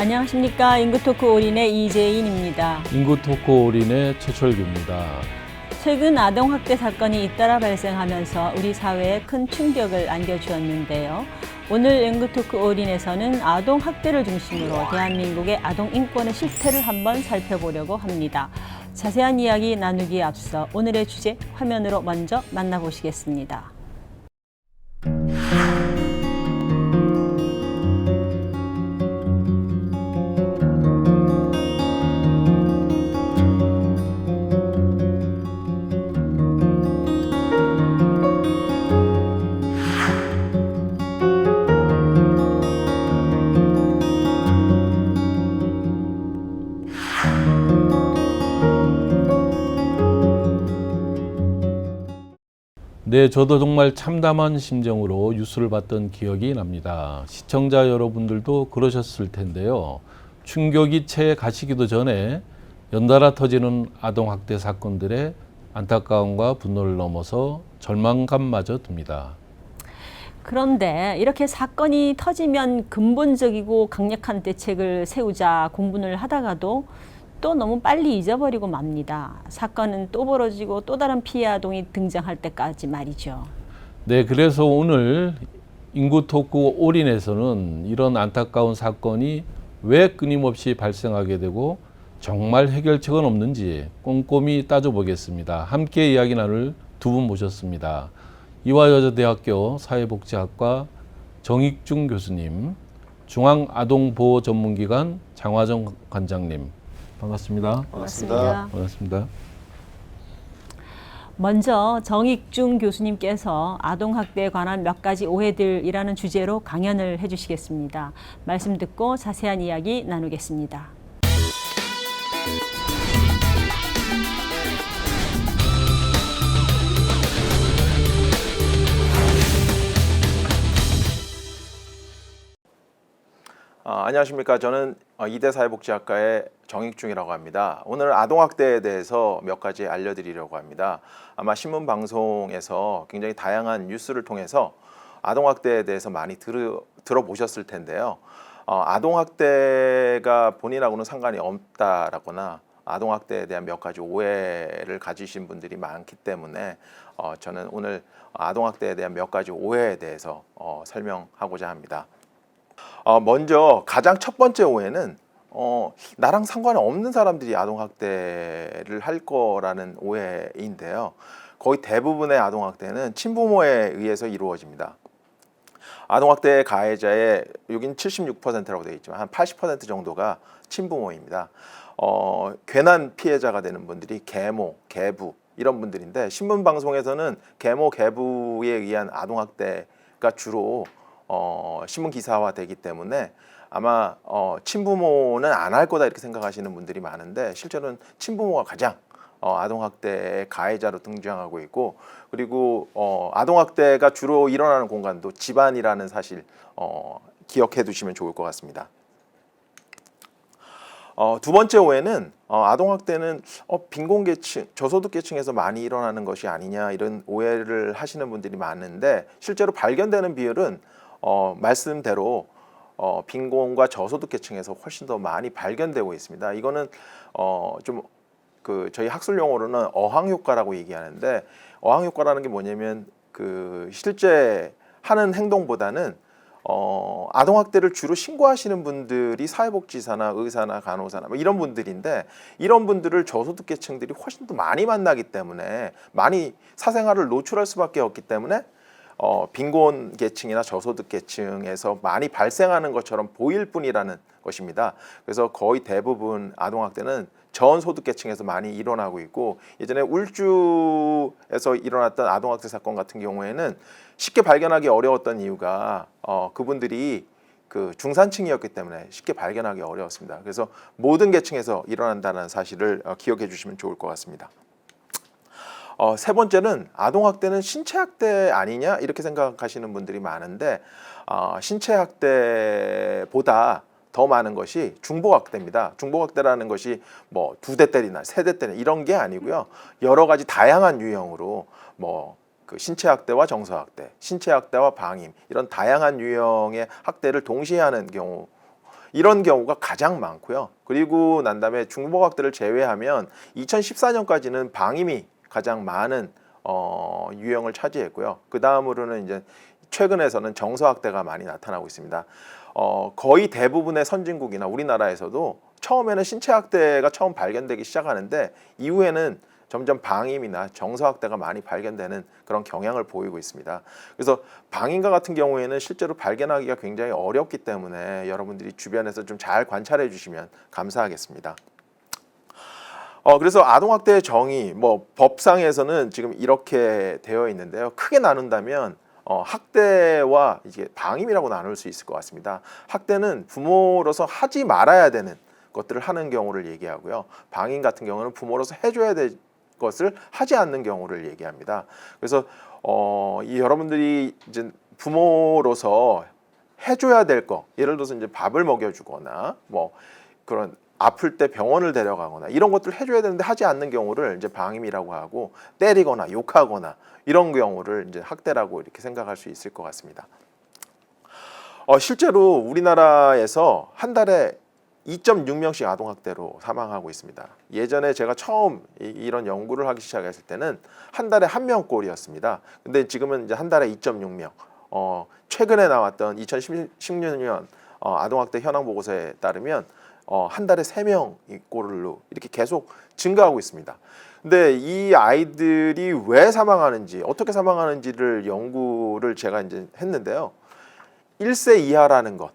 안녕하십니까. 인구토크 올인의 이재인입니다. 인구토크 올인의 최철규입니다. 최근 아동학대 사건이 잇따라 발생하면서 우리 사회에 큰 충격을 안겨주었는데요. 오늘 인구토크 올인에서는 아동학대를 중심으로 대한민국의 아동인권의 실태를 한번 살펴보려고 합니다. 자세한 이야기 나누기에 앞서 오늘의 주제 화면으로 먼저 만나보시겠습니다. 네, 저도 정말 참담한 심정으로 뉴스를 봤던 기억이 납니다. 시청자 여러분들도 그러셨을 텐데요. 충격이 채 가시기도 전에 연달아 터지는 아동학대 사건들의 안타까움과 분노를 넘어서 절망감마저 듭니다. 그런데 이렇게 사건이 터지면 근본적이고 강력한 대책을 세우자 공분을 하다가도 또 너무 빨리 잊어버리고 맙니다. 사건은 또 벌어지고 또 다른 피해 아동이 등장할 때까지 말이죠. 네, 그래서 오늘 인구토크 올인에서는 이런 안타까운 사건이 왜 끊임없이 발생하게 되고 정말 해결책은 없는지 꼼꼼히 따져보겠습니다. 함께 이야기 나눌 두 분 모셨습니다. 이화여자대학교 사회복지학과 정익중 교수님, 중앙아동보호전문기관 장화정 관장님, 반갑습니다. 반갑습니다. 먼저 정익중 교수님께서 아동학대에 관한 몇 가지 오해들이라는 주제로 강연을 해주시겠습니다. 말씀 듣고 자세한 이야기 나누겠습니다. 안녕하십니까. 저는 이대 사회복지학과의 정익중이라고 합니다. 오늘 아동학대에 대해서 몇 가지 알려드리려고 합니다. 아마 신문방송에서 굉장히 다양한 뉴스를 통해서 아동학대에 대해서 많이 들어보셨을 텐데요. 아동학대가 본인하고는 상관이 없다라거나 아동학대에 대한 몇 가지 오해를 가지신 분들이 많기 때문에 저는 오늘 아동학대에 대한 몇 가지 오해에 대해서 설명하고자 합니다. 먼저 가장 첫 번째 오해는 나랑 상관이 없는 사람들이 아동학대를 할 거라는 오해인데요. 거의 대부분의 아동학대는 친부모에 의해서 이루어집니다. 아동학대 가해자의 여긴 76%라고 되어 있지만 한 80% 정도가 친부모입니다. 괜한 피해자가 되는 분들이 계모, 계부 이런 분들인데 신문방송에서는 계모, 계부에 의한 아동학대가 주로 신문 기사화 되기 때문에 아마 친부모는 안 할 거다 이렇게 생각하시는 분들이 많은데 실제로는 친부모가 가장 아동학대의 가해자로 등장하고 있고, 그리고 아동학대가 주로 일어나는 공간도 집안이라는 사실 기억해 두시면 좋을 것 같습니다. 두 번째 오해는 아동학대는 빈곤계층, 저소득계층에서 많이 일어나는 것이 아니냐 이런 오해를 하시는 분들이 많은데 실제로 발견되는 비율은 말씀대로 빈곤과 저소득계층에서 훨씬 더 많이 발견되고 있습니다. 이거는 좀 저희 학술 용어로는 어항효과라고 얘기하는데, 어항효과라는 게 뭐냐면 실제 하는 행동보다는 아동학대를 주로 신고하시는 분들이 사회복지사나 의사나 간호사나 이런 분들인데, 이런 분들을 저소득계층들이 훨씬 더 많이 만나기 때문에 많이 사생활을 노출할 수밖에 없기 때문에 빈곤 계층이나 저소득 계층에서 많이 발생하는 것처럼 보일 뿐이라는 것입니다. 그래서 거의 대부분 아동학대는 저소득 계층에서 많이 일어나고 있고, 예전에 울주에서 일어났던 아동학대 사건 같은 경우에는 쉽게 발견하기 어려웠던 이유가 그분들이 중산층이었기 때문에 쉽게 발견하기 어려웠습니다. 그래서 모든 계층에서 일어난다는 사실을 기억해 주시면 좋을 것 같습니다. 세 번째는 아동학대는 신체학대 아니냐 이렇게 생각하시는 분들이 많은데, 신체학대보다 더 많은 것이 중복학대입니다. 중복학대라는 것이 뭐 2대 때리나 3대 때리나 이런 게 아니고요. 여러 가지 다양한 유형으로 신체학대와 정서학대, 신체학대와 방임 이런 다양한 유형의 학대를 동시에 하는 경우 이런 경우가 가장 많고요. 그리고 난 다음에 중복학대를 제외하면 2014년까지는 방임이 가장 많은 유형을 차지했고요. 그 다음으로는 이제 최근에서는 정서학대가 많이 나타나고 있습니다. 거의 대부분의 선진국이나 우리나라에서도 처음에는 신체학대가 처음 발견되기 시작하는데 이후에는 점점 방임이나 정서학대가 많이 발견되는 그런 경향을 보이고 있습니다. 그래서 방임과 같은 경우에는 실제로 발견하기가 굉장히 어렵기 때문에 여러분들이 주변에서 좀 잘 관찰해 주시면 감사하겠습니다. 그래서 아동학대의 정의, 법상에서는 지금 이렇게 되어 있는데요. 크게 나눈다면 학대와 이제 방임이라고 나눌 수 있을 것 같습니다. 학대는 부모로서 하지 말아야 되는 것들을 하는 경우를 얘기하고요. 방임 같은 경우는 부모로서 해줘야 될 것을 하지 않는 경우를 얘기합니다. 그래서 이 여러분들이 이제 부모로서 해줘야 될 거, 예를 들어서 이제 밥을 먹여주거나 그런 아플 때 병원을 데려가거나 이런 것들을 해줘야 되는데 하지 않는 경우를 이제 방임이라고 하고, 때리거나 욕하거나 이런 경우를 이제 학대라고 이렇게 생각할 수 있을 것 같습니다. 실제로 우리나라에서 한 달에 2.6명씩 아동학대로 사망하고 있습니다. 예전에 제가 처음 이런 연구를 하기 시작했을 때는 한 달에 1명꼴이었습니다. 근데 지금은 이제 한 달에 2.6명. 최근에 나왔던 2016년 아동학대 현황 보고서에 따르면 한 달에 3명꼴로 이렇게 계속 증가하고 있습니다. 근데 이 아이들이 왜 사망하는지, 어떻게 사망하는지를 연구를 제가 이제 했는데요. 1세 이하라는 것,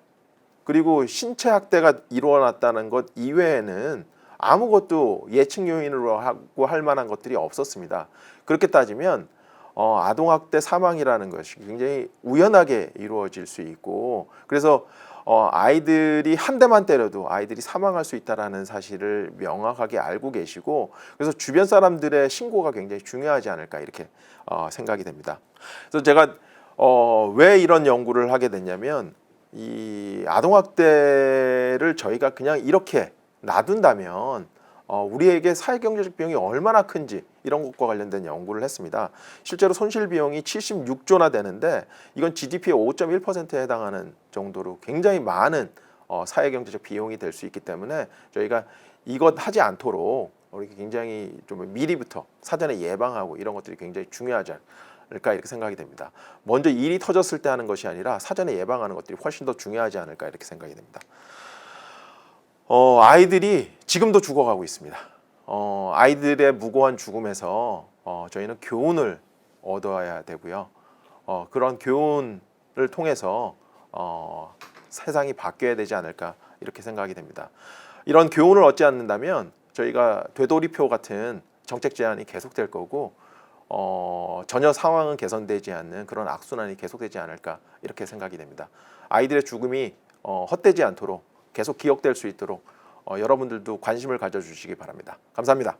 그리고 신체 학대가 일어났다는 것 이외에는 아무것도 예측 요인으로 하고 할 만한 것들이 없었습니다. 그렇게 따지면 아동학대 사망이라는 것이 굉장히 우연하게 이루어질 수 있고, 그래서 아이들이 한 대만 때려도 아이들이 사망할 수 있다는 사실을 명확하게 알고 계시고, 그래서 주변 사람들의 신고가 굉장히 중요하지 않을까 이렇게 생각이 됩니다. 그래서 제가 왜 이런 연구를 하게 됐냐면, 이 아동학대를 저희가 그냥 이렇게 놔둔다면 우리에게 사회경제적 비용이 얼마나 큰지 이런 것과 관련된 연구를 했습니다. 실제로 손실 비용이 76조나 되는데 이건 GDP의 5.1%에 해당하는 정도로 굉장히 많은 사회경제적 비용이 될 수 있기 때문에 저희가 이것 하지 않도록 우리 굉장히 좀 미리부터 사전에 예방하고 이런 것들이 굉장히 중요하지 않을까 이렇게 생각이 됩니다. 먼저 일이 터졌을 때 하는 것이 아니라 사전에 예방하는 것들이 훨씬 더 중요하지 않을까 이렇게 생각이 됩니다. 아이들이 지금도 죽어가고 있습니다. 아이들의 무고한 죽음에서 저희는 교훈을 얻어야 되고요. 그런 교훈을 통해서 세상이 바뀌어야 되지 않을까 이렇게 생각이 됩니다. 이런 교훈을 얻지 않는다면 저희가 되돌이표 같은 정책 제안이 계속될 거고, 전혀 상황은 개선되지 않는 그런 악순환이 계속되지 않을까 이렇게 생각이 됩니다. 아이들의 죽음이 헛되지 않도록 계속 기억될 수 있도록 여러분들도 관심을 가져주시기 바랍니다. 감사합니다.